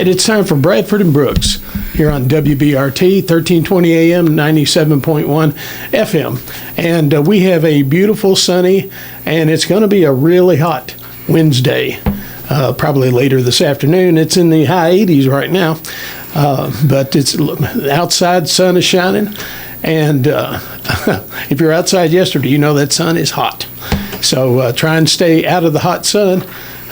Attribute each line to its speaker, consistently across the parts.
Speaker 1: right, it's time for Bradford and Brooks here on WBRT, 1320 AM, 97.1 FM. And we have a beautiful sunny, and it's going to be a really hot Wednesday, probably later this afternoon. It's in the high 80s right now, but it's outside, sun is shining. And if you're outside yesterday, you know that sun is hot. So try and stay out of the hot sun.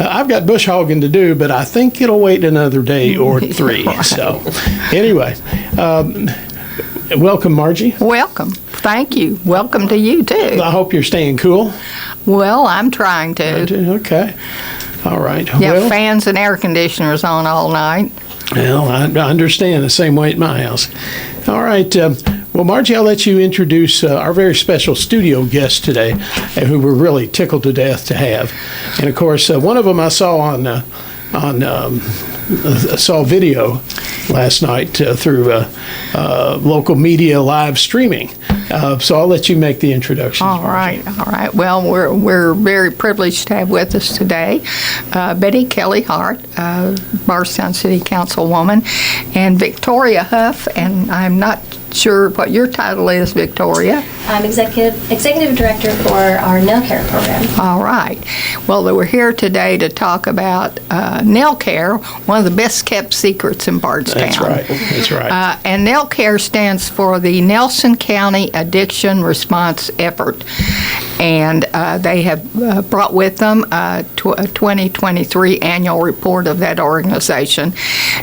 Speaker 1: I've got bush hogging to do, but I think it'll wait another day or three. Right. So anyway, welcome, Margie.
Speaker 2: Welcome. Thank you. Welcome to you, too.
Speaker 1: I hope you're staying cool.
Speaker 2: Well, I'm trying to.
Speaker 1: Okay. All right.
Speaker 2: Yeah, fans and air conditioners on all night.
Speaker 1: Well, I understand the same way at my house. All right. Well, Margie, I'll let you introduce our very special studio guest today, who we're really tickled to death to have. And of course, one of them I saw saw video last night through local media live streaming. So I'll let you make the introduction.
Speaker 2: All right. Well, we're very privileged to have with us today Kelley Hart, Bardstown City Councilwoman, and Victoria Hoff, and I'm not sure what your title is, Victoria.
Speaker 3: I'm executive director for our NelCARE program.
Speaker 2: All right. Well, we're here today to talk about NelCARE, one of the best kept secrets in Bardstown.
Speaker 1: That's right.
Speaker 2: And NelCARE stands for the Nelson County Addiction Response Effort. And they have brought with them a 2023 annual report of that organization.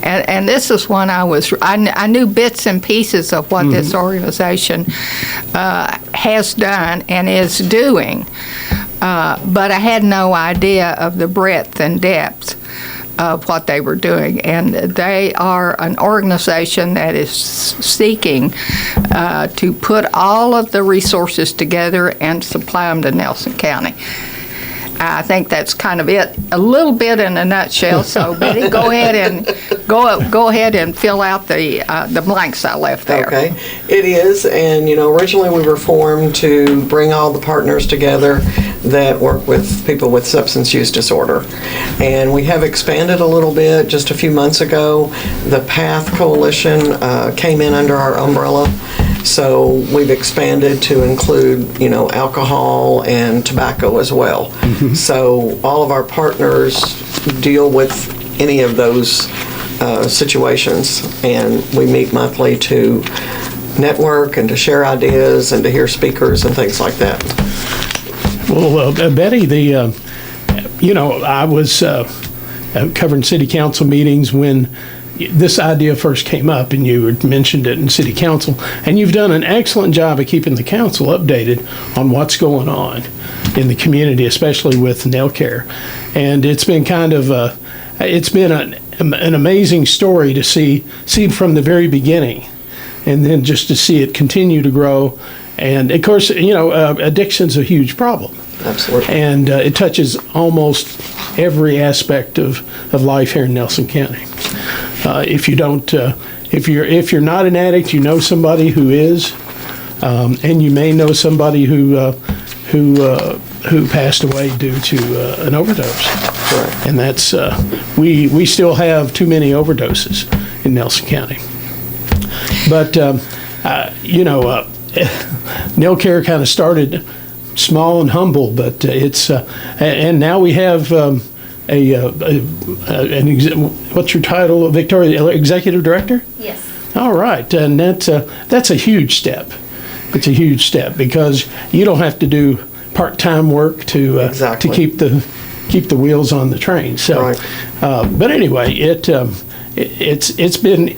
Speaker 2: And this is one I knew bits and pieces of what this organization has done and is doing, but I had no idea of the breadth and depth of what they were doing. And they are an organization that is seeking to put all of the resources together and supply them to Nelson County. I think that's kind of it, a little bit in a nutshell. So, Betty, go ahead and fill out the blanks I left there.
Speaker 4: Okay, it is, and originally we were formed to bring all the partners together that work with people with substance use disorder, and we have expanded a little bit. Just a few months ago, the PATH Coalition came in under our umbrella. So we've expanded to include, alcohol and tobacco as well. Mm-hmm. So all of our partners deal with any of those situations, and we meet monthly to network and to share ideas and to hear speakers and things like that.
Speaker 1: Well, Betty, I was covering city council meetings when this idea first came up, and you mentioned it in city council, and you've done an excellent job of keeping the council updated on what's going on in the community, especially with NelCARE. And it's been an amazing story to see from the very beginning, and then just to see it continue to grow. And of course, addiction's a huge problem.
Speaker 4: Absolutely.
Speaker 1: And it touches almost every aspect of life here in Nelson County. If you're not an addict, you know somebody who is, and you may know somebody who passed away due to an overdose.
Speaker 4: Correct.
Speaker 1: And that's we still have too many overdoses in Nelson County. But NelCARE kind of started small and humble, but it's and now we have what's your title, Victoria? Executive Director?
Speaker 3: Yes.
Speaker 1: All right, and that's a huge step. It's a huge step because you don't have to do part-time work to
Speaker 4: exactly.
Speaker 1: to keep the wheels on the train. So,
Speaker 4: right.
Speaker 1: But anyway, it's been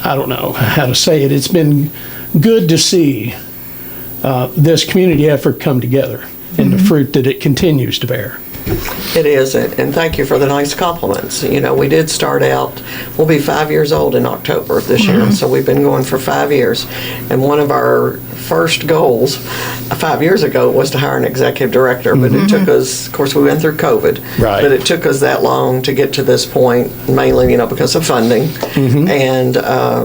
Speaker 1: I don't know how to say it. It's been good to see this community effort come together and the fruit that it continues to bear.
Speaker 4: It is, and thank you for the nice compliments. We did start out, we'll be 5 years old in October of this year, so we've been going for 5 years. And one of our first goals 5 years ago was to hire an executive director, but it took us, of course, we went through COVID,
Speaker 1: Right.
Speaker 4: but it took us that long to get to this point, mainly, because of funding. And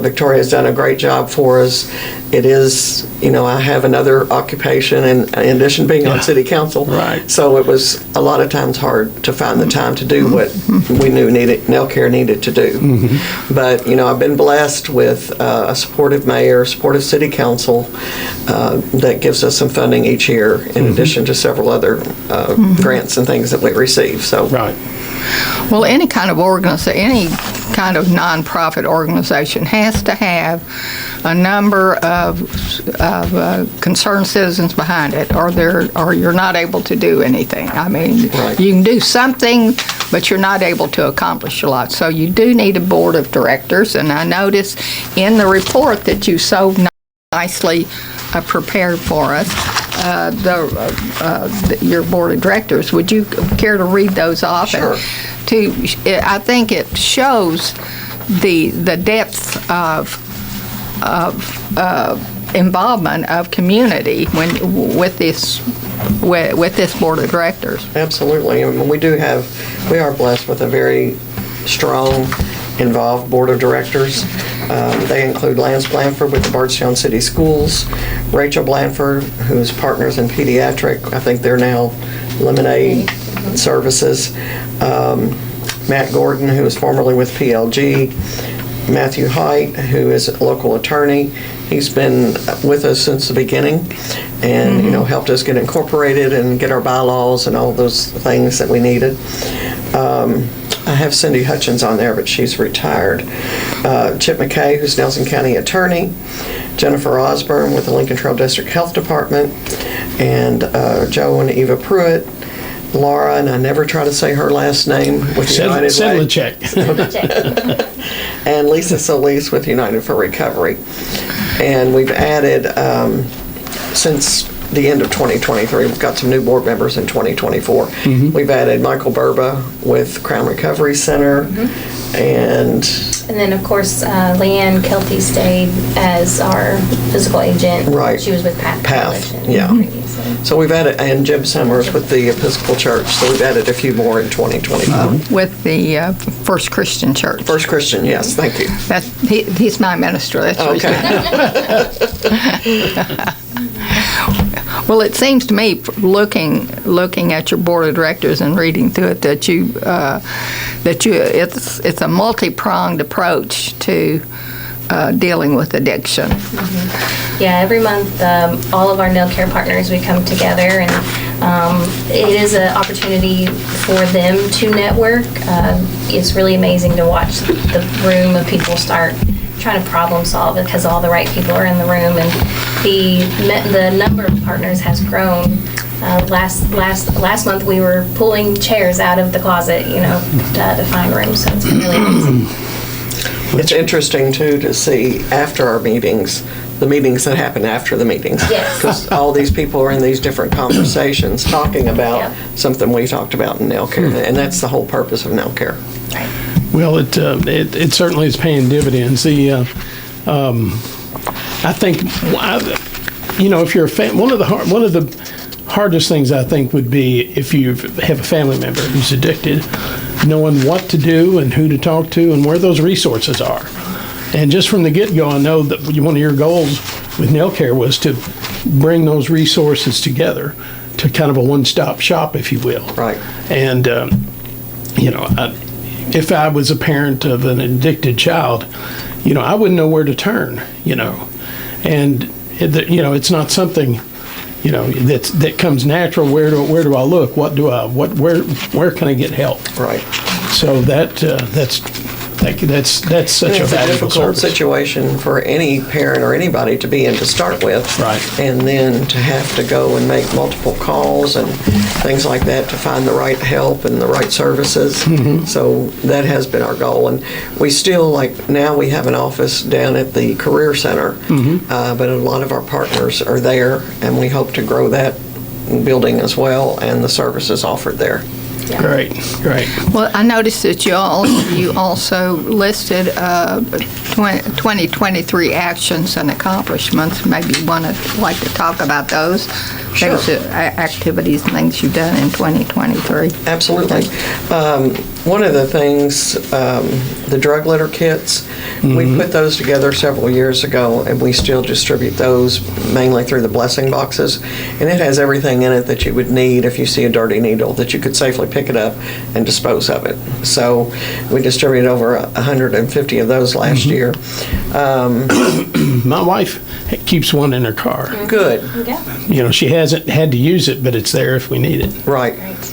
Speaker 4: Victoria's done a great job for us. It is, I have another occupation in addition to being on city council.
Speaker 1: Right.
Speaker 4: So it was a lot of times hard to find the time to do what we knew NelCARE needed to do. But, I've been blessed with a supportive mayor, supportive city council that gives us some funding each year in addition to several other grants and things that we receive. So.
Speaker 1: Right.
Speaker 2: Well, any kind of nonprofit organization has to have a number of concerned citizens behind it, or you're not able to do anything. I mean,
Speaker 4: Right.
Speaker 2: you can do something, but you're not able to accomplish a lot. So you do need a board of directors, and I notice in the report that you so nicely prepared for us, your board of directors. Would you care to read those off?
Speaker 4: Sure.
Speaker 2: I think it shows the depth of involvement of community with this board of directors.
Speaker 4: Absolutely. And we are blessed with a very strong, involved board of directors. They include Lance Blanford with the Bardstown City Schools, Rachel Blanford, who's partners in pediatric. I think they're now Lemonade Services. Matt Gordon, who was formerly with PLG. Matthew Hart, who is a local attorney. He's been with us since the beginning and, helped us get incorporated and get our bylaws and all those things that we needed. I have Cindy Hutchins on there, but she's retired. Chip McKay, who's Nelson County Attorney. Jennifer Osborne with the Lincoln Trail District Health Department. And Joe and Eva Pruitt. Laura, and I never try to say her last name with United Way. And Lisa Solis with United for Recovery. And we've added, since the end of 2023, we've got some new board members in 2024. We've added Michael Burba with Crown Recovery Center. And
Speaker 3: then, of course, Leanne Kelty stayed as our physical agent.
Speaker 4: Right.
Speaker 3: She was with Path.
Speaker 4: Yeah.
Speaker 3: Previously.
Speaker 4: So we've added, and Jim Summers with the Episcopal Church. So we've added a few more in 2025.
Speaker 2: With the First Christian Church.
Speaker 4: First Christian, yes, thank you.
Speaker 2: He's my minister. That's
Speaker 4: Okay.
Speaker 2: Well, it seems to me, looking at your board of directors and reading through it, that it's a multi-pronged approach to dealing with addiction.
Speaker 3: Yeah, every month, all of our NelCARE partners, we come together, and it is an opportunity for them to network. It's really amazing to watch the room of people start trying to problem solve because all the right people are in the room, and the number of partners has grown. Last month we were pulling chairs out of the closet, to find room. So it's been really amazing.
Speaker 4: It's interesting, too, to see after our meetings, the meetings that happen after the meetings.
Speaker 3: Yes.
Speaker 4: Because all these people are in these different conversations talking about something we talked about in NelCARE, and that's the whole purpose of NelCARE.
Speaker 3: Right.
Speaker 1: Well, it certainly is paying dividends. I think, if you're a fan, one of the hardest things I think would be if you have a family member who's addicted, knowing what to do and who to talk to and where those resources are. And just from the get-go, I know that one of your goals with NelCARE was to bring those resources together to kind of a one-stop shop, if you will.
Speaker 4: Right.
Speaker 1: And, if I was a parent of an addicted child, I wouldn't know where to turn, And, it's not something, that comes natural. Where do I look? Where can I get help?
Speaker 4: Right.
Speaker 1: So that's such a
Speaker 4: It's a
Speaker 1: valuable
Speaker 4: difficult
Speaker 1: service.
Speaker 4: situation for any parent or anybody to be in to start with.
Speaker 1: Right.
Speaker 4: And then to have to go and make multiple calls and things like that to find the right help and the right services. So that has been our goal. And we still, now we have an office down at the Career Center, but a lot of our partners are there, and we hope to grow that building as well and the services offered there.
Speaker 1: Great, great.
Speaker 2: Well, I noticed that you also listed 2023 actions and accomplishments. Maybe you like to talk about those.
Speaker 4: Sure.
Speaker 2: Those activities and things you've done in 2023.
Speaker 4: Absolutely. One of the things, the drug litter kits, we put those together several years ago, and we still distribute those mainly through the blessing boxes. And it has everything in it that you would need if you see a dirty needle, that you could safely pick it up and dispose of it. So we distributed over 150 of those last year.
Speaker 1: My wife keeps one in her car.
Speaker 4: Good.
Speaker 3: Yeah.
Speaker 1: You know, she hasn't had to use it, but it's there if we need it.
Speaker 4: Right.
Speaker 3: Right.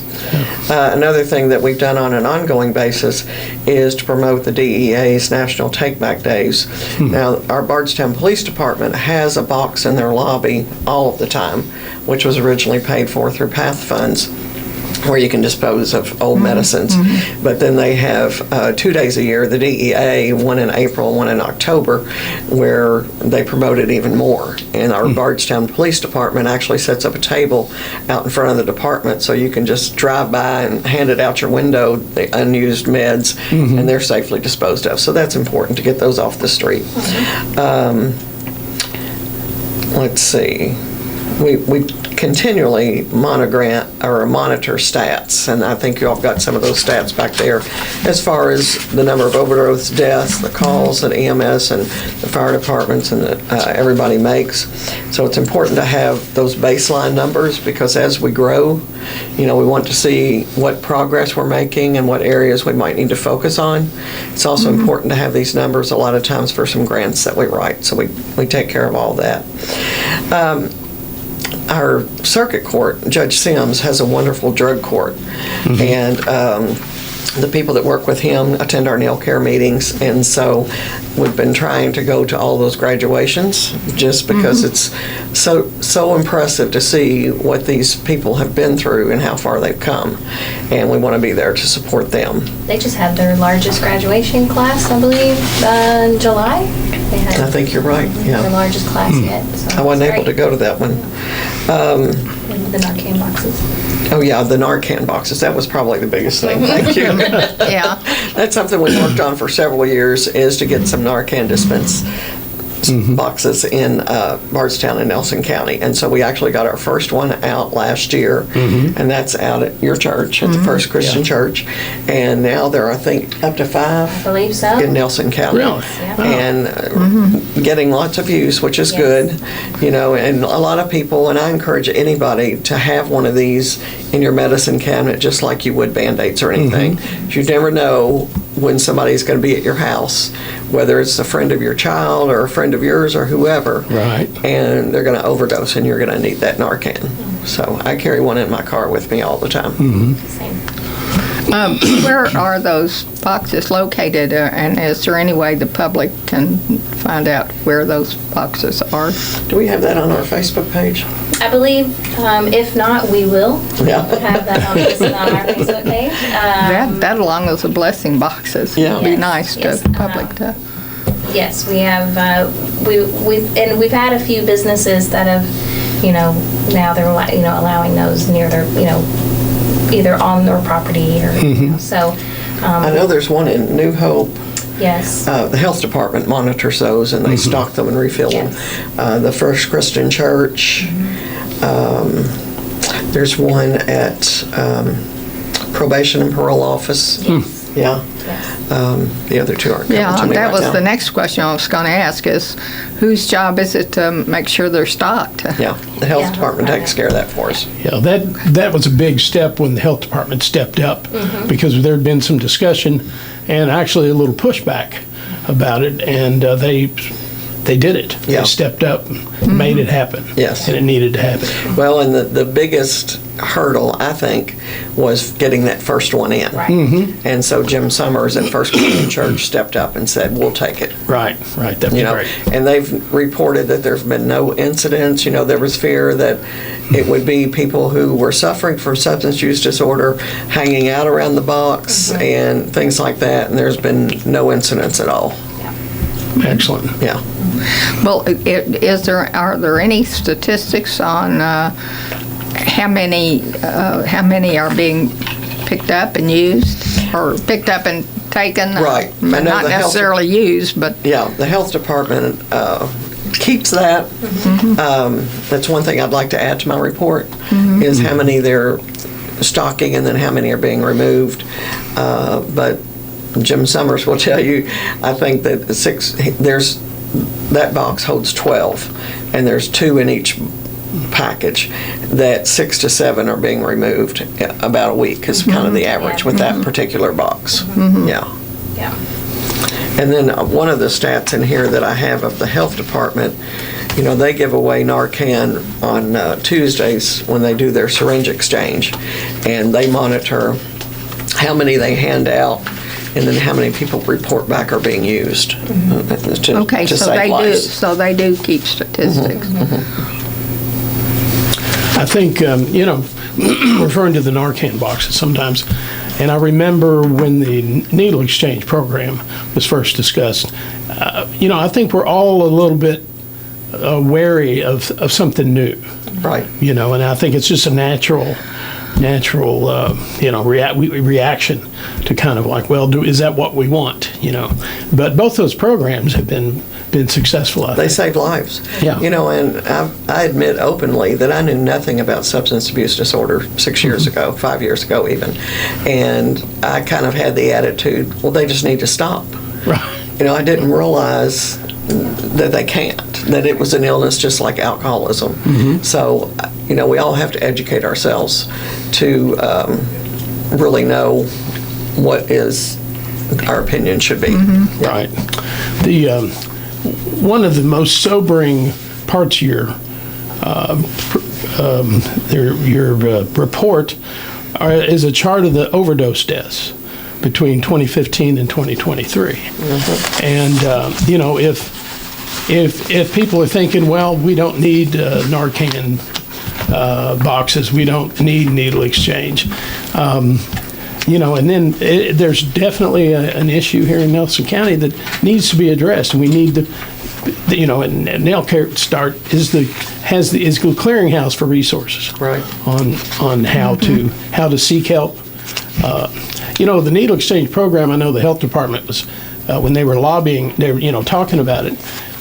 Speaker 4: Another thing that we've done on an ongoing basis is to promote the DEA's National Take Back Days. Now, our Bardstown Police Department has a box in their lobby all of the time, which was originally paid for through PATH funds, where you can dispose of old medicines. But then they have 2 days a year, the DEA, one in April, one in October, where they promote it even more. And our Bardstown Police Department actually sets up a table out in front of the department so you can just drive by and hand it out your window, the unused meds, and they're safely disposed of. So that's important to get those off the street. Let's see. We continually monitor stats, and I think you all got some of those stats back there as far as the number of overdose deaths, the calls that EMS and the fire departments and everybody makes. So it's important to have those baseline numbers, because as we grow, we want to see what progress we're making and what areas we might need to focus on. It's also important to have these numbers a lot of times for some grants that we write, so we take care of all that. Our circuit court, Judge Sims, has a wonderful drug court, and the people that work with him attend our NelCARE meetings, and so we've been trying to go to all those graduations just because it's so impressive to see what these people have been through and how far they've come, and we want to be there to support them.
Speaker 3: They just had their largest graduation class, I believe, in July. They had
Speaker 4: I think you're right,
Speaker 3: their
Speaker 4: yeah.
Speaker 3: largest class yet. So
Speaker 4: I wasn't able to
Speaker 3: great.
Speaker 4: go to that one.
Speaker 3: And the Narcan boxes.
Speaker 4: Oh, yeah, the Narcan boxes. That was probably the biggest thing. Thank you.
Speaker 2: Yeah.
Speaker 4: That's something we worked on for several years, is to get some Narcan dispense boxes in Bardstown and Nelson County. And so we actually got our first one out last year, and that's out at your church, at the First Christian Church. And now there are, I think, up to 5
Speaker 3: I believe so.
Speaker 4: in Nelson County.
Speaker 1: Really?
Speaker 3: Yeah.
Speaker 4: And getting lots of use, which is
Speaker 3: Yes.
Speaker 4: good, and a lot of people, and I encourage anybody to have one of these in your medicine cabinet, just like you would Band-Aids or anything. You never know when somebody's going to be at your house, whether it's a friend of your child or a friend of yours or whoever,
Speaker 1: Right.
Speaker 4: and they're going to overdose and you're going to need that Narcan. So I carry one in my car with me all the time.
Speaker 3: Same.
Speaker 2: Where are those boxes located, and is there any way the public can find out where those boxes are?
Speaker 4: Do we have that on our Facebook page?
Speaker 3: I believe, if not, we will
Speaker 4: Yeah.
Speaker 3: have that on our Facebook page.
Speaker 2: That along with the blessing boxes.
Speaker 4: Yeah.
Speaker 2: Would be
Speaker 3: Yes,
Speaker 2: nice
Speaker 3: yes,
Speaker 2: to public to.
Speaker 3: Yes, we have. We've had a few businesses that have, now they're allowing those near their, either on their property or so.
Speaker 4: I know there's one in New Hope.
Speaker 3: Yes.
Speaker 4: The health department monitors those, and they stock them and refill them. The First Christian Church. There's one at Probation and Parole Office. Yeah.
Speaker 3: Yes.
Speaker 4: The other two aren't coming
Speaker 2: Yeah,
Speaker 4: to me
Speaker 2: that
Speaker 4: right
Speaker 2: was
Speaker 4: now.
Speaker 2: the next question I was going to ask is, whose job is it to make sure they're stocked?
Speaker 4: Yeah, the health
Speaker 3: Yeah.
Speaker 4: department takes care of that for us.
Speaker 1: Yeah, that was a big step when the health department stepped up, because there had been some discussion and actually a little pushback about it, and they did it.
Speaker 4: Yeah.
Speaker 1: They stepped up, made it happen.
Speaker 4: Yes.
Speaker 1: And it needed to happen.
Speaker 4: Well, and the biggest hurdle, I think, was getting that first one in.
Speaker 3: Right.
Speaker 4: And so Jim Summers at First Christian Church stepped up and said, we'll take it.
Speaker 1: Right, that'd be great.
Speaker 4: And they've reported that there's been no incidents. There was fear that it would be people who were suffering from substance use disorder hanging out around the box and things like that, and there's been no incidents at all.
Speaker 1: Excellent.
Speaker 4: Yeah.
Speaker 2: Well, are there any statistics on how many are being picked up and used, or picked up and taken.
Speaker 4: Right. I
Speaker 2: But
Speaker 4: know
Speaker 2: not
Speaker 4: the health-
Speaker 2: necessarily used, but
Speaker 4: Yeah, the health department keeps that. That's one thing I'd like to add to my report, is how many they're stocking and then how many are being removed. But Jim Summers will tell you, I think that that box holds 12, and there's 2 in each package, that 6 to 7 are being removed about a week is kind of the average with that particular box. Yeah.
Speaker 3: Yeah.
Speaker 4: And then one of the stats in here that I have of the health department, they give away Narcan on Tuesdays when they do their syringe exchange, and they monitor how many they hand out and then how many people report back are being used to
Speaker 2: okay, so
Speaker 4: save
Speaker 2: they do.
Speaker 4: lives.
Speaker 2: So they do keep statistics.
Speaker 1: I think, referring to the Narcan boxes sometimes, and I remember when the needle exchange program was first discussed, I think we're all a little bit wary of something new.
Speaker 4: Right.
Speaker 1: And I think it's just a natural reaction to kind of like, well, is that what we want? But both those programs have been successful, I
Speaker 4: They
Speaker 1: think.
Speaker 4: save lives.
Speaker 1: Yeah.
Speaker 4: And I admit openly that I knew nothing about substance abuse disorder 6 years ago, 5 years ago even. And I kind of had the attitude, well, they just need to stop.
Speaker 1: Right.
Speaker 4: I didn't realize that they can't, that it was an illness just like alcoholism. So, we all have to educate ourselves to really know what our opinion should be.
Speaker 1: Right. The one of the most sobering parts of your report is a chart of the overdose deaths between 2015 and 2023. And if people are thinking, well, we don't need Narcan boxes, we don't need needle exchange. And then there's definitely an issue here in Nelson County that needs to be addressed. We need to, and NelCARE is the clearinghouse for resources.
Speaker 4: Right.
Speaker 1: On how to seek help. The needle exchange program, I know the health department was when they were lobbying, they were talking about it.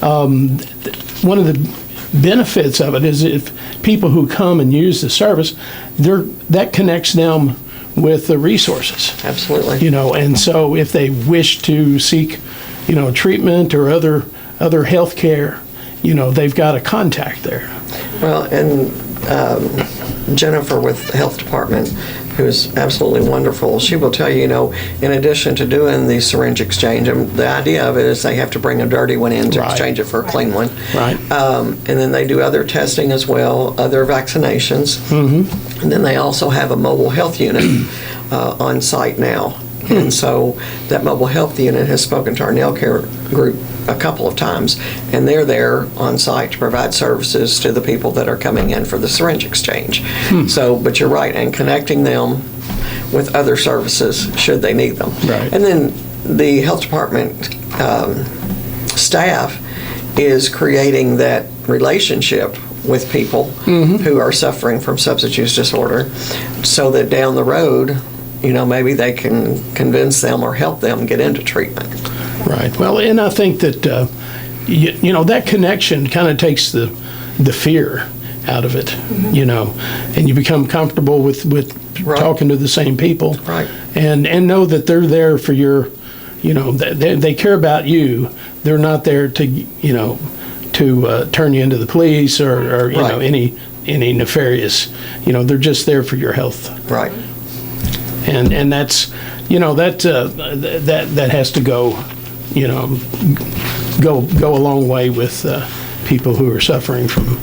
Speaker 1: One of the benefits of it is if people who come and use the service, that connects them with the resources.
Speaker 4: Absolutely.
Speaker 1: And so if they wish to seek, treatment or other health care, they've got a contact there.
Speaker 4: Well, and Jennifer with the health department, who is absolutely wonderful, she will tell you, in addition to doing the syringe exchange, the idea of it is they have to bring a dirty one in to
Speaker 1: Right.
Speaker 4: exchange it for a clean one.
Speaker 1: Right.
Speaker 4: And then they do other testing as well, other vaccinations. And then they also have a mobile health unit on site now. And so that mobile health unit has spoken to our NelCARE group a couple of times, and they're there on site to provide services to the people that are coming in for the syringe exchange. So, but you're right, and connecting them with other services should they need them.
Speaker 1: Right.
Speaker 4: And then the health department staff is creating that relationship with people who are suffering from substance use disorder, so that down the road, maybe they can convince them or help them get into treatment.
Speaker 1: Right. Well, and I think that, that connection kind of takes the fear out of it, and you become comfortable with
Speaker 4: Right.
Speaker 1: talking to the same people.
Speaker 4: Right.
Speaker 1: And know that they're there for your, they care about you. They're not there to, turn you into the police or
Speaker 4: Right.
Speaker 1: any nefarious, they're just there for your health.
Speaker 4: Right.
Speaker 1: And that's, that has to go, go a long way with people who are suffering from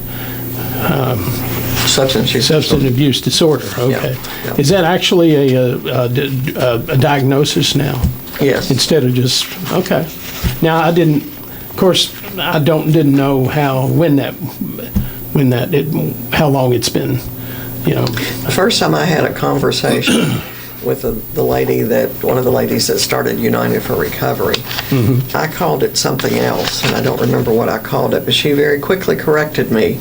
Speaker 4: Substance use
Speaker 1: substance
Speaker 4: disorder.
Speaker 1: abuse disorder. Okay.
Speaker 4: yeah.
Speaker 1: Is that actually a diagnosis now?
Speaker 4: Yes.
Speaker 1: Instead of just, okay. Now, I didn't, of course, I didn't know how long it's been,
Speaker 4: The first time I had a conversation with one of the ladies that started United for Recovery, I called it something else, and I don't remember what I called it, but she very quickly corrected me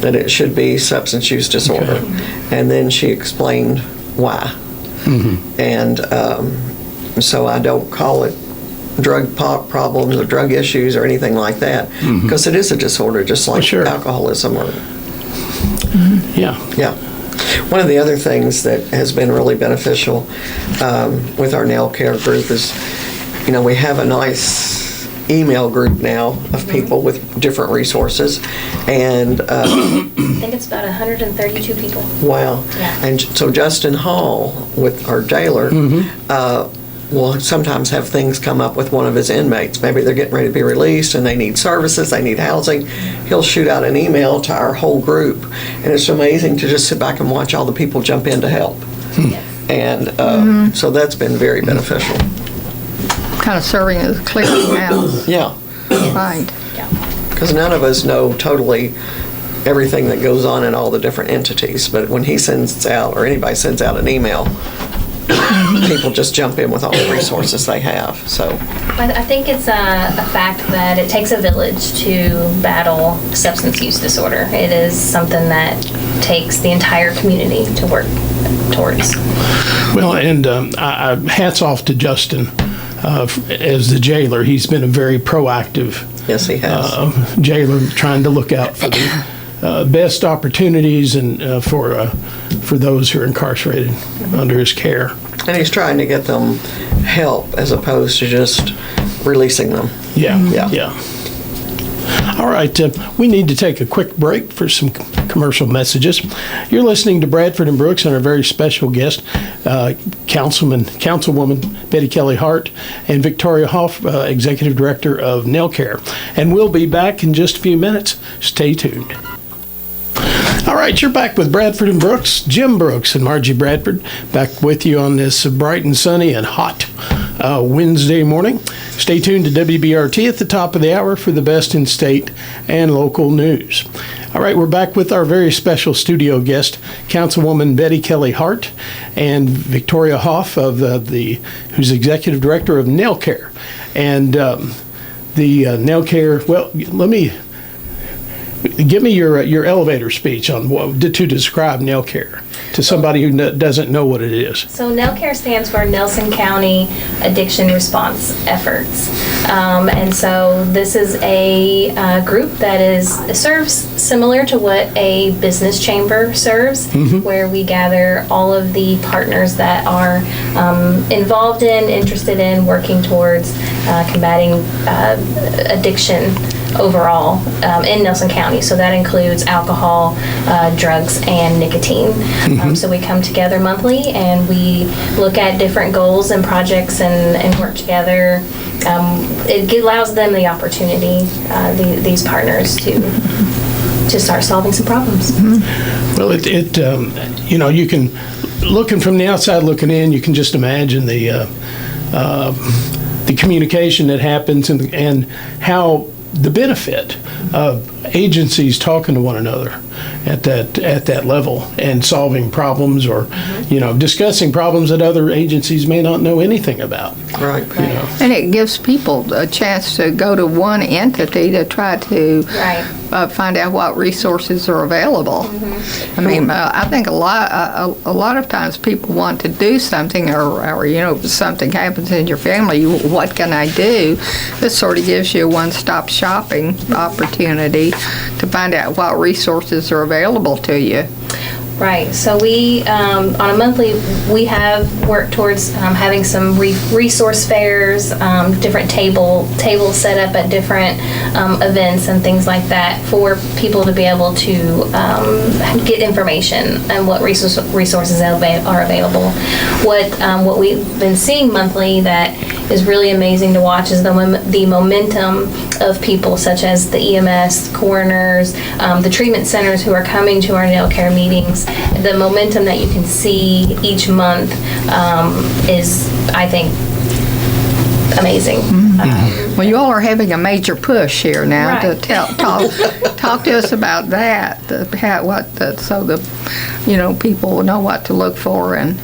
Speaker 4: that it should be substance use disorder. And then she explained why. And so I don't call it drug problems or drug issues or anything like that, because it is a disorder, just like alcoholism or.
Speaker 1: Yeah.
Speaker 4: Yeah. One of the other things that has been really beneficial with our NelCARE group is, we have a nice email group now of people with different resources, and
Speaker 3: I think it's about 132 people.
Speaker 4: Wow.
Speaker 3: Yeah.
Speaker 4: And so Justin Hall, with our jailer, will sometimes have things come up with one of his inmates. Maybe they're getting ready to be released and they need services, they need housing. He'll shoot out an email to our whole group, and it's amazing to just sit back and watch all the people jump in to help. And so that's been very beneficial.
Speaker 2: Kind of serving as a clearinghouse.
Speaker 4: Yeah.
Speaker 2: Right.
Speaker 4: Because none of us know totally everything that goes on in all the different entities, but when he sends out, or anybody sends out an email, people just jump in with all the resources they have. So
Speaker 3: I think it's a fact that it takes a village to battle substance use disorder. It is something that takes the entire community to work towards.
Speaker 1: Well, and hats off to Justin as the jailer. He's been a very proactive
Speaker 4: yes, he has.
Speaker 1: Jailer, trying to look out for the best opportunities and for those who are incarcerated under his care.
Speaker 4: And he's trying to get them help as opposed to just releasing them.
Speaker 1: Yeah. All right, we need to take a quick break for some commercial messages. You're listening to Bradford and Brooks and our very special guest, Councilwoman Betty Kelley Hart and Victoria Hoff, Executive Director of NelCARE. And we'll be back in just a few minutes. Stay tuned. All right, you're back with Bradford and Brooks. Jim Brooks and Margie Bradford back with you on this bright and sunny and hot Wednesday morning. Stay tuned to WBRT at the top of the hour for the best in state and local news. All right, we're back with our very special studio guest, Councilwoman Betty Kelley Hart and Victoria Hoff, who's Executive Director of NelCARE. And the NelCARE, well, give me your elevator speech on to describe NelCARE to somebody who doesn't know what it is.
Speaker 3: So NelCARE stands for Nelson County Addiction Response Efforts. And so this is a group that serves similar to what a business chamber serves, where we gather all of the partners that are involved in, interested in, working towards combating addiction overall in Nelson County. So that includes alcohol, drugs, and nicotine. So we come together monthly and we look at different goals and projects and work together. It allows them the opportunity, these partners, to start solving some problems.
Speaker 1: Well, you can, looking from the outside looking in, you can just imagine the communication that happens and how the benefit of agencies talking to one another at that level and solving problems or discussing problems that other agencies may not know anything about.
Speaker 4: Right.
Speaker 2: And it gives people a chance to go to one entity to try to find out what resources are available. I mean, I think a lot of times people want to do something or if something happens in your family, what can I do? This sort of gives you a one-stop shopping opportunity to find out what resources are available to you.
Speaker 3: Right. So we, on a monthly, we have worked towards having some resource fairs, different tables set up at different events and things like that for people to be able to get information and what resources are available. What we've been seeing monthly that is really amazing to watch is the momentum of people such as the EMS, coroners, the treatment centers who are coming to our NelCARE meetings. The momentum that you can see each month is, I think, amazing.
Speaker 2: Well, you all are having a major push here now to talk to us about that. So the people will know what to look for and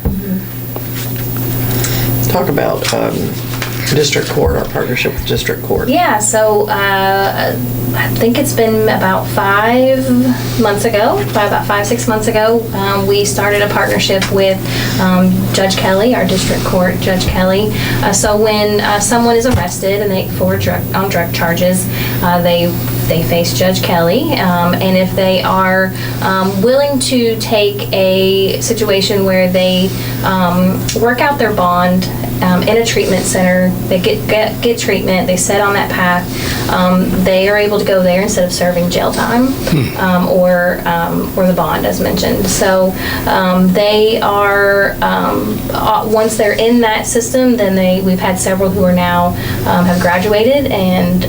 Speaker 4: talk about District Court, our partnership with District Court?
Speaker 3: Yeah, so I think it's been about 5 months ago, about 5-6 months ago, we started a partnership with Judge Kelley, our District Court Judge Kelley. So when someone is arrested and they for drug charges, they face Judge Kelley, and if they are willing to take a situation where they work out their bond in a treatment center, they get treatment, they set on that path, they are able to go there instead of serving jail time or the bond, as mentioned. So they are once they're in that system, then we've had several who are now have graduated and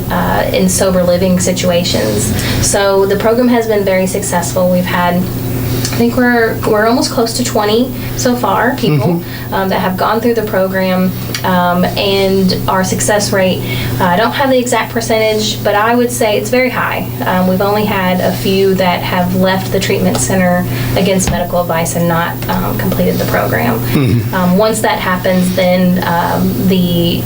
Speaker 3: in sober living situations. So the program has been very successful. We've had, I think we're almost close to 20 so far people that have gone through the program, and our success rate, I don't have the exact percentage, but I would say it's very high. We've only had a few that have left the treatment center against medical advice and not completed the program. Once that happens, then the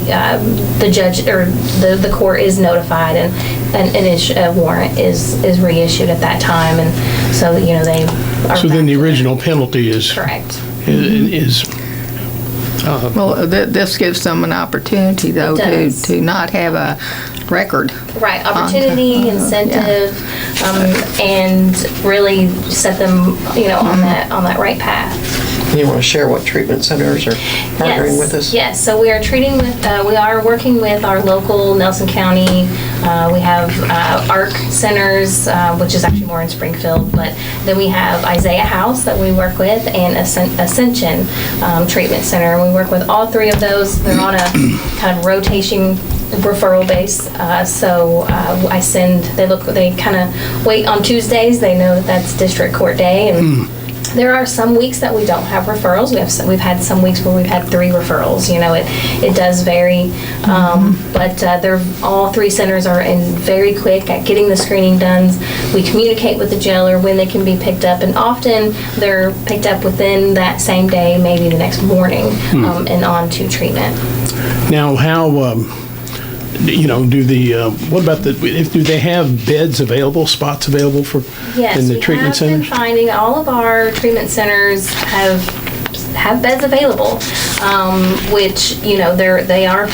Speaker 3: judge or the court is notified, and a warrant is reissued at that time, and so they are.
Speaker 1: So then the original penalty is
Speaker 3: correct.
Speaker 2: Well, this gives them an opportunity, though, to not have a record.
Speaker 3: Right, opportunity, incentive, and really set them, on that right path.
Speaker 4: You want to share what treatment centers are partnering with us?
Speaker 3: Yes, so we are working with our local Nelson County. We have ARC centers, which is actually more in Springfield, but then we have Isaiah House that we work with, and Ascension Treatment Center. We work with all three of those. They're on a kind of rotation referral base. So they kind of wait on Tuesdays. They know that that's District Court Day, and there are some weeks that we don't have referrals. We've had some weeks where we've had 3 referrals. It does vary, but all 3 centers are very quick at getting the screening done. We communicate with the jailer when they can be picked up, and often they're picked up within that same day, maybe the next morning, and on to treatment.
Speaker 1: now how what about do they have beds available, spots available in the treatment centers?
Speaker 3: Yes, we have been finding all of our treatment centers have beds available, which they are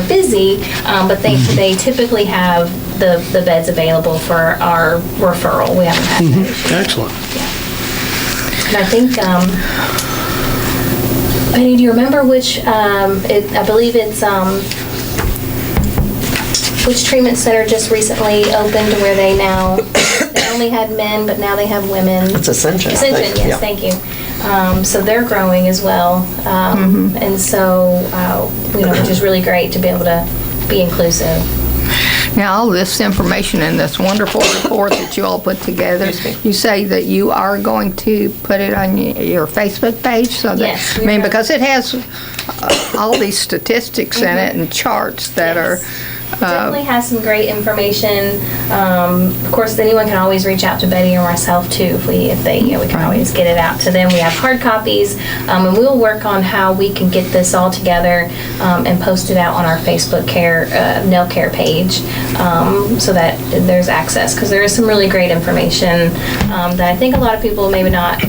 Speaker 3: busy, but they typically have the beds available for our referral. We haven't had that issue.
Speaker 1: Excellent.
Speaker 3: Yeah. And I think Penny, do you remember which? I believe it's. Which treatment center just recently opened where they only had men, but now they have women?
Speaker 4: It's Ascension.
Speaker 3: Ascension, yes, thank you. So they're growing as well. And so, which is really great to be able to be inclusive.
Speaker 2: Now, all this information in this wonderful report that you all put together, you say that you are going to put it on your Facebook page? So that,
Speaker 3: Yes.
Speaker 2: because it has all these statistics in it and charts that are...
Speaker 3: It definitely has some great information. Of course, anyone can always reach out to Betty or myself too. We can always get it out to them. We have hard copies, and we'll work on how we can get this all together and post it out on our Facebook NelCARE page, so that there's access. Because there is some really great information that I think a lot of people maybe not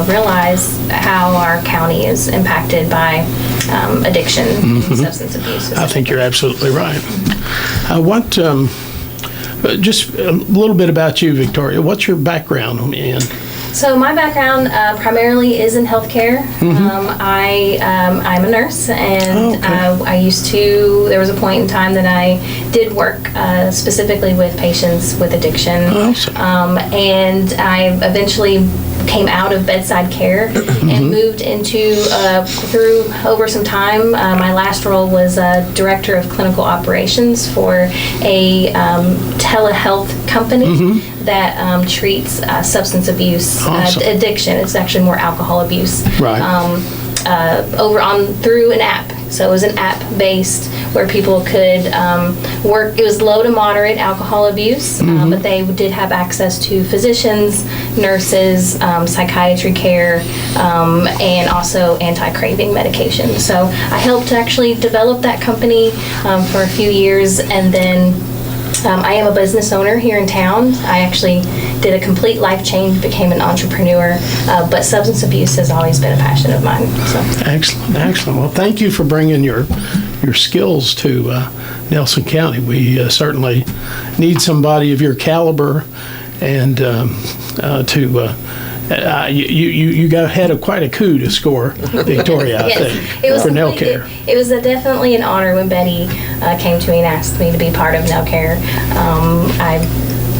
Speaker 3: realize how our county is impacted by addiction and substance abuse.
Speaker 1: I think you're absolutely right. Just a little bit about you, Victoria. What's your background in?
Speaker 3: So my background primarily is in healthcare. I'm a nurse, and there was a point in time that I did work specifically with patients with addiction.
Speaker 1: Awesome.
Speaker 3: And I eventually came out of bedside care and moved into, through over some time, my last role was Director of Clinical Operations for a telehealth company that treats substance abuse,
Speaker 1: Awesome.
Speaker 3: addiction. It's actually more alcohol abuse.
Speaker 1: Right.
Speaker 3: over on through an app. So it was an app-based where people could work. It was low to moderate alcohol abuse, but they did have access to physicians, nurses, psychiatry care, and also anti-craving medication. So I helped actually develop that company for a few years, and then I am a business owner here in town. I actually did a complete life change, became an entrepreneur, but substance abuse has always been a passion of mine. So.
Speaker 1: Excellent, excellent. Well, thank you for bringing your skills to Nelson County. We certainly need somebody of your caliber, and you had quite a coup to score, Victoria, I think,
Speaker 3: it was
Speaker 1: for NelCARE.
Speaker 3: It was definitely an honor when Betty came to me and asked me to be part of NelCARE.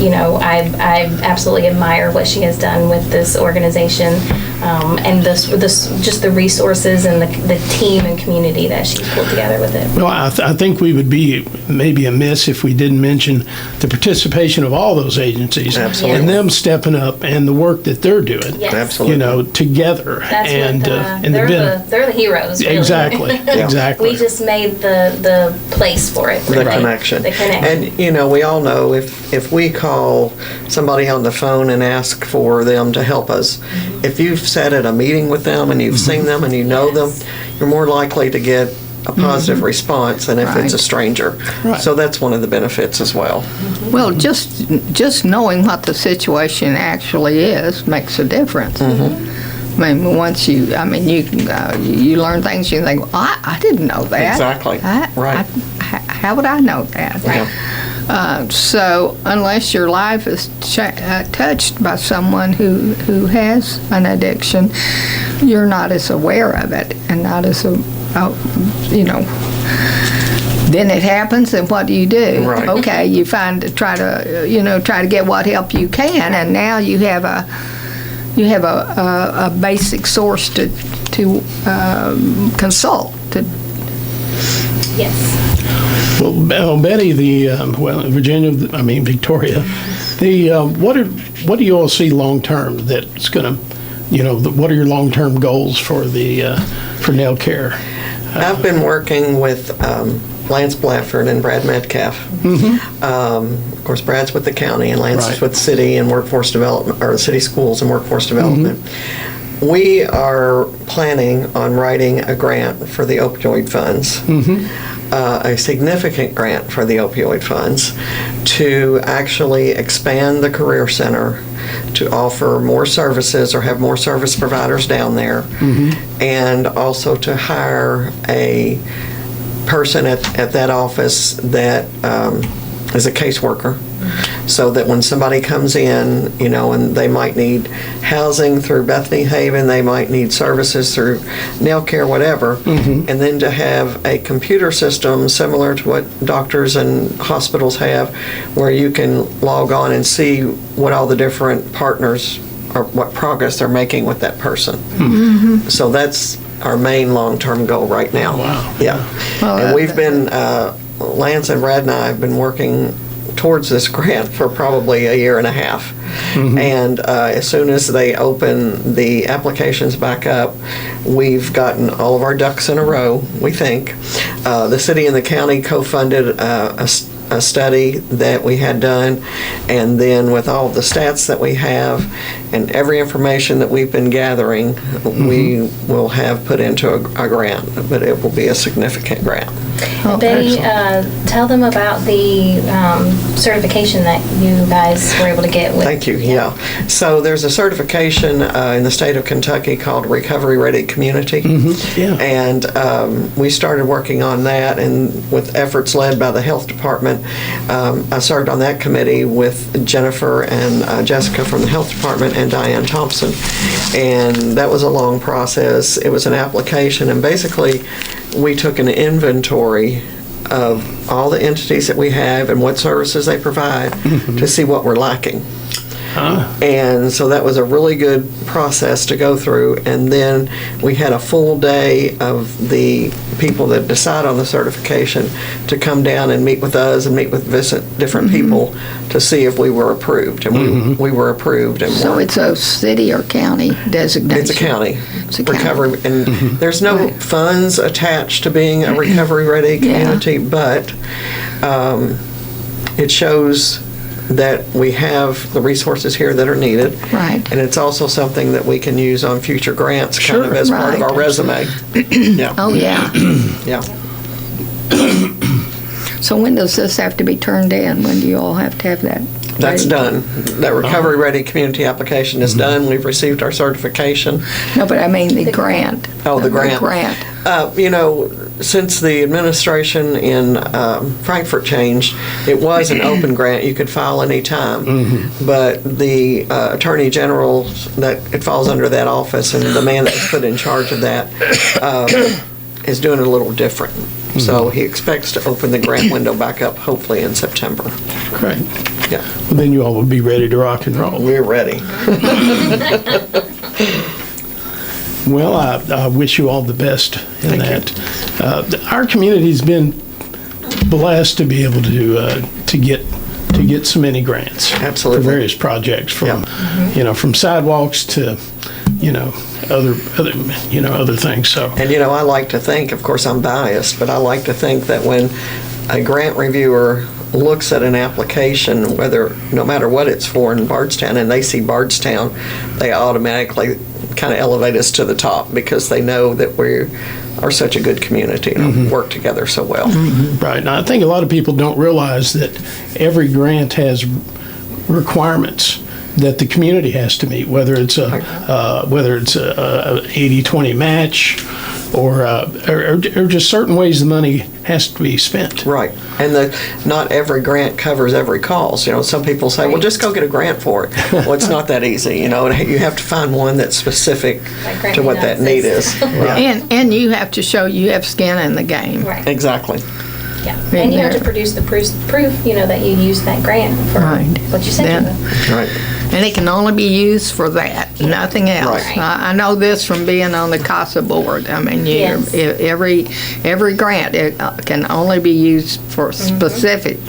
Speaker 3: I absolutely admire what she has done with this organization, and just the resources and the team and community that she's pulled together with it.
Speaker 1: Well, I think we would be maybe amiss if we didn't mention the participation of all those agencies.
Speaker 4: Absolutely.
Speaker 1: And them stepping up and the work that they're doing.
Speaker 3: Yes.
Speaker 4: Absolutely.
Speaker 1: Together.
Speaker 3: That's
Speaker 1: and
Speaker 3: they're the heroes. Really.
Speaker 1: Exactly. Exactly.
Speaker 3: We just made the place for it.
Speaker 4: The connection.
Speaker 3: The connection.
Speaker 4: And, we all know if we call somebody on the phone and ask for them to help us, if you've sat at a meeting with them and you've seen them and you know them, you're more likely to get a positive response than if it's a stranger.
Speaker 1: Right.
Speaker 4: So that's one of the benefits as well.
Speaker 2: Well, just knowing what the situation actually is makes a difference. I mean, once you learn things, you think, well, I didn't know that.
Speaker 4: Exactly. Right.
Speaker 2: How would I know that?
Speaker 4: Yeah.
Speaker 2: So unless your life is touched by someone who has an addiction, you're not as aware of it, and not as then it happens, and what do you do?
Speaker 4: Right.
Speaker 2: Okay, you try to get what help you can, and now you have a basic source to consult.
Speaker 3: Yes.
Speaker 1: Well, Betty, Victoria, what do you all see long term that's going to, what are your long term goals for for NelCARE?
Speaker 4: I've been working with Lance Bradford and Brad Metcalf. Of course, Brad's with the county and Lance is with the city and workforce development, or city schools and workforce development. We are planning on writing a grant for the opioid funds, a significant grant for the opioid funds, to actually expand the Career Center to offer more services or have more service providers down there, and also to hire a person at that office that is a caseworker, so that when somebody comes in, and they might need housing through Bethany Haven, they might need services through NelCARE, whatever, and then to have a computer system similar to what doctors and hospitals have, where you can log on and see what all the different partners or what progress they're making with that person. So that's our main long-term goal right now.
Speaker 1: Wow.
Speaker 4: Yeah.
Speaker 2: Well,
Speaker 4: and we've been, Lance and Brad and I have been working towards this grant for probably a year and a half. And as soon as they open the applications back up, we've gotten all of our ducks in a row, we think. The city and the county co-funded a study that we had done, and then with all the stats that we have and every information that we've been gathering, we will have put into a grant, but it will be a significant grant.
Speaker 2: Oh,
Speaker 3: Betty, tell them about the certification that you guys were able to get with.
Speaker 4: Thank you, yeah. So there's a certification in the state of Kentucky called Recovery Ready Community.
Speaker 1: Yeah.
Speaker 4: And we started working on that, and with efforts led by the health department. I served on that committee with Jennifer and Jessica from the health department and Diane Thompson. And that was a long process. It was an application, and basically we took an inventory of all the entities that we have and what services they provide to see what we're lacking. And so that was a really good process to go through. And then we had a full day of the people that decide on the certification to come down and meet with us and meet with different people to see if we were approved. And we were approved. And
Speaker 2: So it's a city or county designation?
Speaker 4: it's a county.
Speaker 2: It's a county.
Speaker 4: Recovery, and there's no
Speaker 2: Right.
Speaker 4: funds attached to being a recovery-ready community, but it shows that we have the resources here that are needed.
Speaker 2: Right.
Speaker 4: And it's also something that we can use on future grants, kind of
Speaker 1: Sure.
Speaker 4: as part of
Speaker 2: Right.
Speaker 4: our resume. Yeah,
Speaker 2: Oh, yeah.
Speaker 4: yeah.
Speaker 2: So when does this have to be turned in? When do you all have to have that?
Speaker 4: That's
Speaker 2: ready?
Speaker 4: done. That recovery-ready community application is done. We've received our certification.
Speaker 2: No, but I mean the grant.
Speaker 4: Oh, the grant.
Speaker 2: grant.
Speaker 4: You know, since the administration in Frankfurt changed, it was an open grant. You could file any time. But the Attorney General, that it falls under that office, and the man that was put in charge of that is doing it a little different. So he expects to open the grant window back up hopefully in September.
Speaker 1: Great.
Speaker 4: Yeah,
Speaker 1: Well, then you all will be ready to rock and roll.
Speaker 4: we're ready.
Speaker 1: Well, I wish you all the best in that. Our community's been blessed to be able to get so many grants.
Speaker 4: Absolutely.
Speaker 1: For various projects, from from sidewalks to other things. So
Speaker 4: And you know, I like to think, of course I'm biased, but I like to think that when a grant reviewer looks at an application, no matter what it's for in Bardstown, and they see Bardstown, they automatically kind of elevate us to the top because they know that we are such a good community and work together so well.
Speaker 1: right, and I think a lot of people don't realize that every grant has requirements that the community has to meet, whether it's a 80-20 match or just certain ways the money has to be spent.
Speaker 4: Right, and not every grant covers every cause. You know, some people say, well, just go get a grant for it. Well, it's not that easy, you know, you have to find one that's specific
Speaker 3: grant
Speaker 4: to what
Speaker 3: may
Speaker 4: that
Speaker 3: not
Speaker 4: need
Speaker 3: exist.
Speaker 4: is. Yeah,
Speaker 2: And you have to show you have skin in the game.
Speaker 3: Right.
Speaker 4: exactly.
Speaker 3: Yeah. And you have to produce the proof, that you used that grant for
Speaker 2: Right.
Speaker 3: what you said
Speaker 2: Then-
Speaker 3: you would.
Speaker 4: Right.
Speaker 2: And it can only be used for that, nothing else.
Speaker 4: Right.
Speaker 2: I know this from being on the CASA board. I mean,
Speaker 3: Yes.
Speaker 2: every grant it can only be used for specific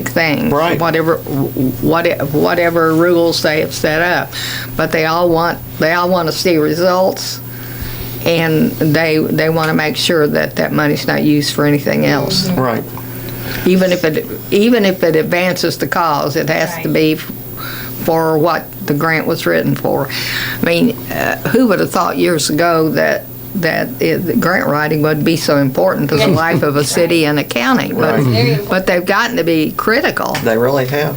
Speaker 2: things.
Speaker 4: Right.
Speaker 2: Whatever rules they have set up, but they all want to see results, and they want to make sure that money's not used for anything else.
Speaker 4: Right.
Speaker 2: Even if it advances the cause, it has to be for what the grant was written for. I mean, who would have thought years ago that grant writing would be so important to the life of a city and a county? But,
Speaker 4: Right.
Speaker 3: Very important.
Speaker 2: but they've gotten to be critical.
Speaker 4: They really have.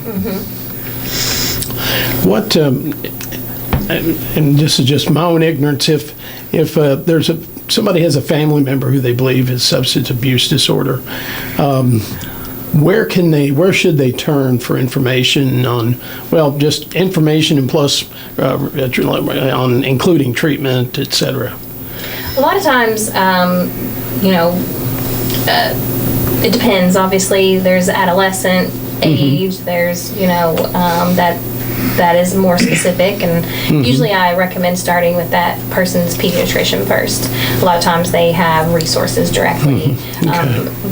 Speaker 1: What, and this is just my own ignorance, if there's somebody has a family member who they believe has substance abuse disorder, where should they turn for information on, just information and plus on including treatment, et cetera?
Speaker 3: A lot of times, it depends. Obviously, there's adolescent age. There's, that is more specific, and usually I recommend starting with that person's pediatrician first. A lot of times they have resources directly.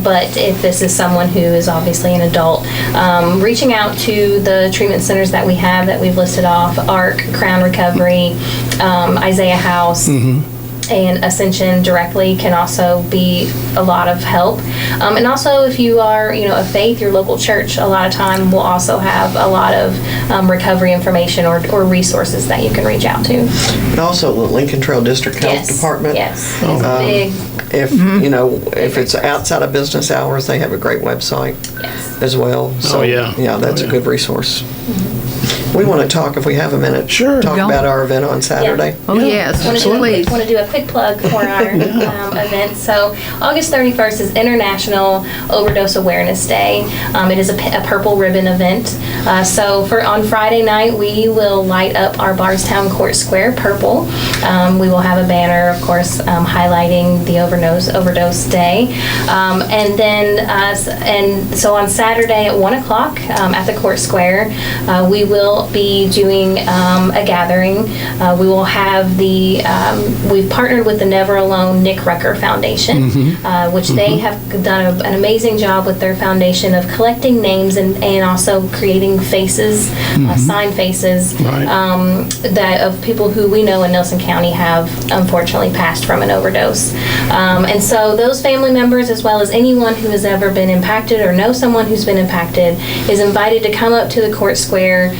Speaker 3: But if this is someone who is obviously an adult, reaching out to the treatment centers that we've listed off, ARC, Crown Recovery, Isaiah House, and Ascension directly can also be a lot of help. And also, if you are, a faith, your local church, a lot of time will also have a lot of recovery information or resources that you can reach out to.
Speaker 4: And also the Lincoln Trail District Health Department.
Speaker 3: Yes, it's big.
Speaker 4: If, if it's outside of business hours, they have a great website
Speaker 3: Yes.
Speaker 4: as well. So,
Speaker 1: yeah.
Speaker 4: Yeah, that's a good resource. We want to talk, if we have a minute.
Speaker 1: Sure.
Speaker 4: Talk
Speaker 2: Go.
Speaker 4: about our event on Saturday.
Speaker 2: Oh, yes,
Speaker 3: I
Speaker 2: please.
Speaker 3: want to do a quick plug for our event. So August 31st is International Overdose Awareness Day. It is a purple ribbon event. So on Friday night, we will light up our Bardstown Court Square purple. We will have a banner, of course, highlighting the Overdose Day. And then, so on Saturday, Saturday at 1 o'clock at the Court Square. We will be doing a gathering. We will have we've partnered with the Never Alone Nick Rucker Foundation, which they have done an amazing job with their foundation of collecting names and also creating faces, signed faces, that of people who we know in Nelson County have unfortunately passed from an overdose. And so those family members, as well as anyone who has ever been impacted or know someone who's been impacted, is invited to come up to the Court Square.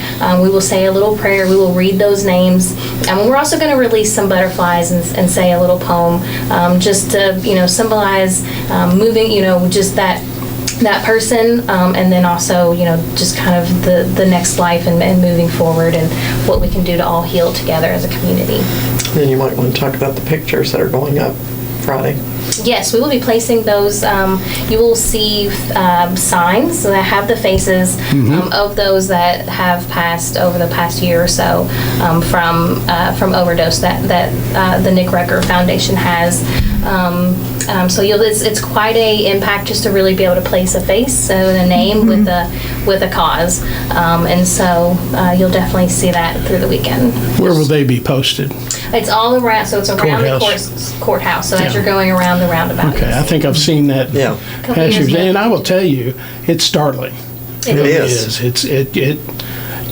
Speaker 3: We will say a little prayer. We will read those names. And we're also going to release some butterflies and say a little poem, just to, symbolize moving, just that person, and then also, just kind of the next life and moving forward and what we can do to all heal together as a community.
Speaker 4: Then you might want to talk about the pictures that are going up Friday.
Speaker 3: Yes, we will be placing those. You will see signs that have the faces of those that have passed over the past year or so from overdose that the Nick Rucker Foundation has. So it's quite a impact just to really be able to place a face and a name with a cause, and so you'll definitely see that through the weekend.
Speaker 1: Where will they be posted?
Speaker 3: It's all around, so it's around the courthouse. So as you're going around the roundabout.
Speaker 1: Okay, I think I've seen that.
Speaker 4: Yeah.
Speaker 1: Past years, and I will tell you, it's startling.
Speaker 3: It
Speaker 4: is.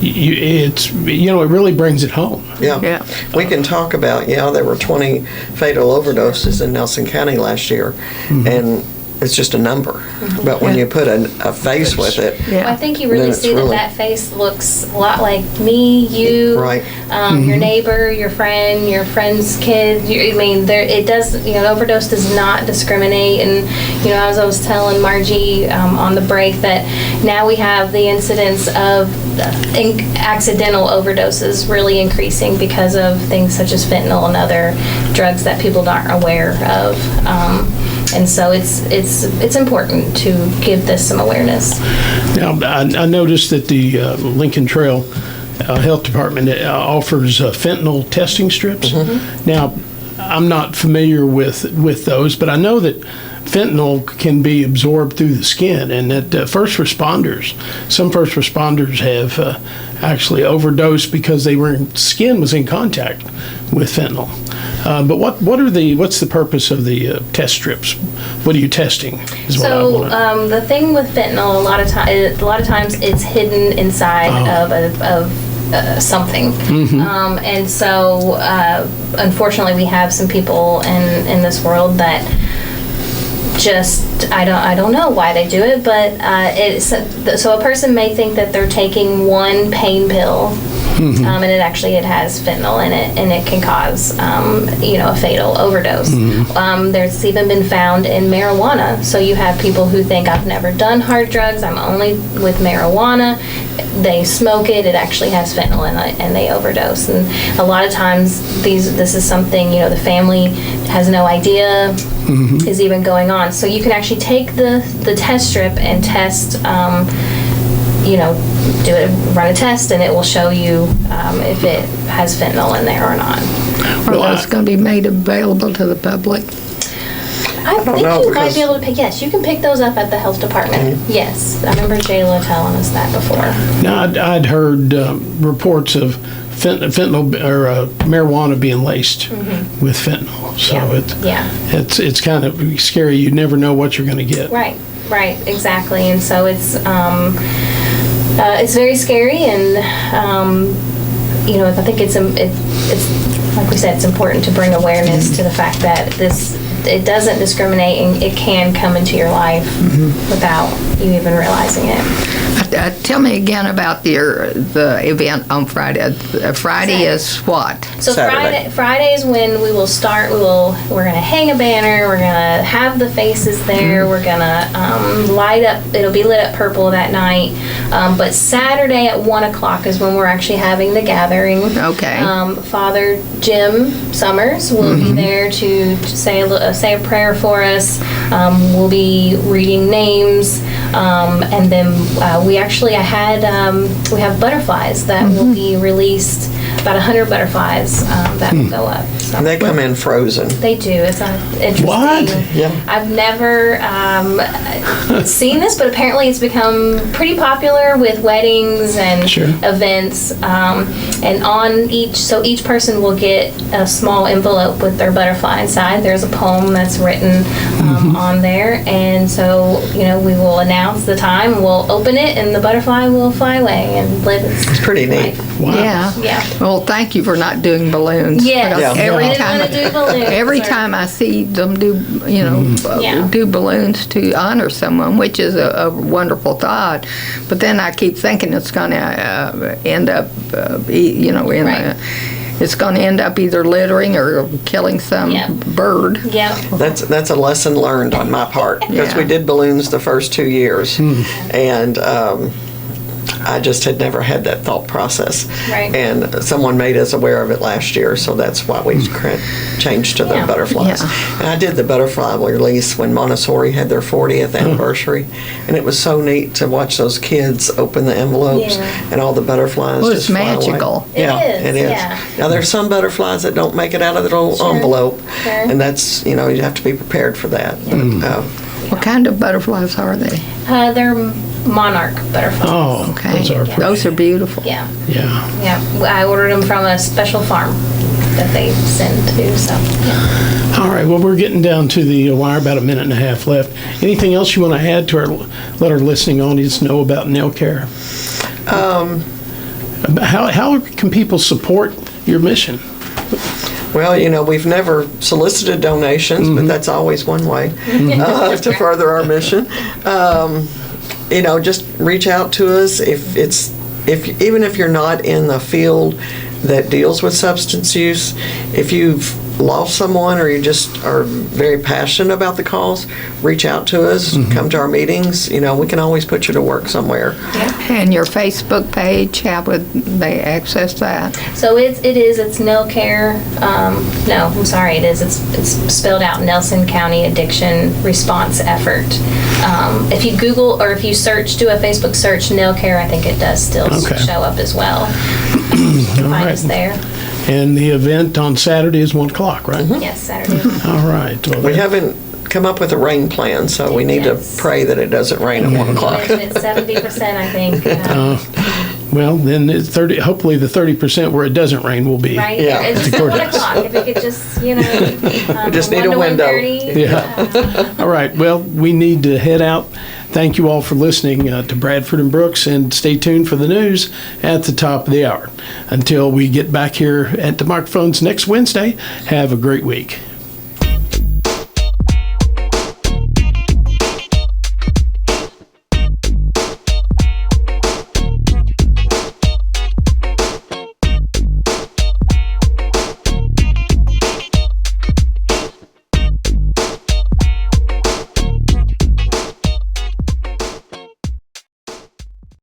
Speaker 1: It really brings it home.
Speaker 4: Yeah. We can talk about, there were 20 fatal overdoses in Nelson County last year, and it's just a number. But when you put a face with it,
Speaker 3: Well, I think you really see that face looks a lot like me, you,
Speaker 4: right.
Speaker 3: Your neighbor, your friend's kid. It does. Overdose does not discriminate. And as I was telling Margie on the break, that now we have the incidence of accidental overdoses really increasing because of things such as fentanyl and other drugs that people aren't aware of. And so it's important to give this some awareness.
Speaker 1: Now, I noticed that the Lincoln Trail Health Department offers fentanyl testing strips. Now, I'm not familiar with those, but I know that fentanyl can be absorbed through the skin, and that some first responders have actually overdosed because skin was in contact with fentanyl. But what's the purpose of the test strips? What are you testing?
Speaker 3: The thing with fentanyl, a lot of times it's hidden inside of something, and so unfortunately we have some people in this world that just I don't know why they do it, but so a person may think that they're taking one pain pill, and it has fentanyl in it, and it can cause a fatal overdose. There's even been found in marijuana. So you have people who think, I've never done hard drugs, I'm only with marijuana. They smoke it actually has fentanyl in it, and they overdose. And a lot of times this is something the family has no idea is even going on. So you can actually take the test strip and test, run a test, and it will show you if it has fentanyl in there or not.
Speaker 2: Are those going to be made available to the public?
Speaker 3: I think you might be able to pick. Yes, you can pick those up at the health department. Yes, I remember Jayla telling us that before.
Speaker 1: Now, I'd heard reports of fentanyl or marijuana being laced with fentanyl. So it's kind of scary. You never know what you're going to get.
Speaker 3: Right, exactly. And so it's very scary, and I think it's like we said, it's important to bring awareness to the fact that it doesn't discriminate, and it can come into your life without you even realizing it.
Speaker 2: Tell me again about the event on Friday. Friday is what?
Speaker 3: So Friday is when we will start. We're going to hang a banner. We're going to have the faces there. We're going to light up. It'll be lit up purple that night. But Saturday at 1 o'clock is when we're actually having the gathering.
Speaker 2: Okay.
Speaker 3: Father Jim Summers will be there to say a prayer for us. We'll be reading names, and then we have butterflies that will be released about 100 butterflies that go up. So.
Speaker 4: And they come in frozen.
Speaker 3: They do. It's interesting.
Speaker 1: What?
Speaker 4: Yeah.
Speaker 3: I've never seen this, but apparently it's become pretty popular with weddings and
Speaker 1: Sure.
Speaker 3: events. And on each person will get a small envelope with their butterfly inside. There's a poem that's written on there, and so we will announce the time. We'll open it, and the butterfly will fly away and live its
Speaker 4: Pretty neat.
Speaker 3: life.
Speaker 1: Wow.
Speaker 2: Yeah.
Speaker 3: Yeah.
Speaker 2: Well, thank you for not doing balloons.
Speaker 3: Yes.
Speaker 2: Because
Speaker 4: Yeah.
Speaker 2: Every
Speaker 3: I didn't
Speaker 2: time,
Speaker 3: want to do balloons.
Speaker 2: every
Speaker 3: or-
Speaker 2: time I see them do,
Speaker 3: Yeah.
Speaker 2: do balloons to honor someone, which is a wonderful thought. But then I keep thinking it's going to end up,
Speaker 3: Right.
Speaker 2: it's going to end up either littering or killing some
Speaker 3: Yep.
Speaker 2: bird.
Speaker 3: Yep.
Speaker 4: That's a lesson learned on my part, because we
Speaker 2: Yeah.
Speaker 4: did balloons the first 2 years, and I just had never had that thought process.
Speaker 3: Right.
Speaker 4: And someone made us aware of it last year, so that's why we changed to the
Speaker 3: Yeah.
Speaker 4: butterflies.
Speaker 2: Yeah.
Speaker 4: And I did the butterfly release when Montessori had their 40th anniversary, and it was so neat to watch those kids open the envelopes
Speaker 3: Yeah.
Speaker 4: and all the butterflies
Speaker 2: Well,
Speaker 4: just
Speaker 2: it's
Speaker 4: fly away.
Speaker 2: magical.
Speaker 3: It
Speaker 4: Yeah,
Speaker 3: is,
Speaker 4: it is.
Speaker 3: yeah.
Speaker 4: Now there's some butterflies that don't make it out of the little
Speaker 3: Sure,
Speaker 4: envelope,
Speaker 3: sure.
Speaker 4: and that's you have to be prepared for that.
Speaker 2: What kind of butterflies are they?
Speaker 3: They're monarch butterflies.
Speaker 1: Oh,
Speaker 2: Okay.
Speaker 1: those are pretty.
Speaker 2: Those are beautiful.
Speaker 3: Yeah.
Speaker 1: Yeah.
Speaker 3: Yeah. I ordered them from a special farm that they send to. So. Yeah.
Speaker 1: All right, well, we're getting down to the wire, about a minute and a half left. Anything else you want to add to let our listening audience know about NelCARE? How can people support your mission?
Speaker 4: Well, we've never solicited donations, but that's always one way to further our mission. Just reach out to us even if you're not in the field that deals with substance use. If you've lost someone or you just are very passionate about the cause, reach out to us, come to our meetings. We can always put you to work somewhere.
Speaker 2: And your Facebook page, how would they access that?
Speaker 3: So it's NelCARE. No, I'm sorry. It's spelled out Nelson County Addiction Response Effort. If you Google or if you do a Facebook search NelCARE, I think it does still
Speaker 1: Okay.
Speaker 3: show up as well. You can
Speaker 1: All
Speaker 3: find
Speaker 1: right.
Speaker 3: us there.
Speaker 1: And the event on Saturday is 1 o'clock, right?
Speaker 3: Yes, Saturday.
Speaker 1: All right. Well,
Speaker 4: We haven't come up with a rain plan, so we need
Speaker 3: Yes.
Speaker 4: to pray that it doesn't rain at 1 o'clock.
Speaker 3: It's 70%, I think.
Speaker 1: well, then it's 30. Hopefully, the 30% where it doesn't rain will be.
Speaker 3: Right?
Speaker 4: Yeah.
Speaker 3: It's
Speaker 1: Of
Speaker 3: just at
Speaker 1: course.
Speaker 3: 1 o'clock. If it could just,
Speaker 4: We just need a
Speaker 3: 1 to
Speaker 4: window.
Speaker 3: 1:30.
Speaker 1: Yeah. All right. Well, we need to head out. Thank you all for listening to Bradford and Brooks, and stay tuned for the news at the top of the hour. Until we get back here at the microphones next Wednesday, have a great week.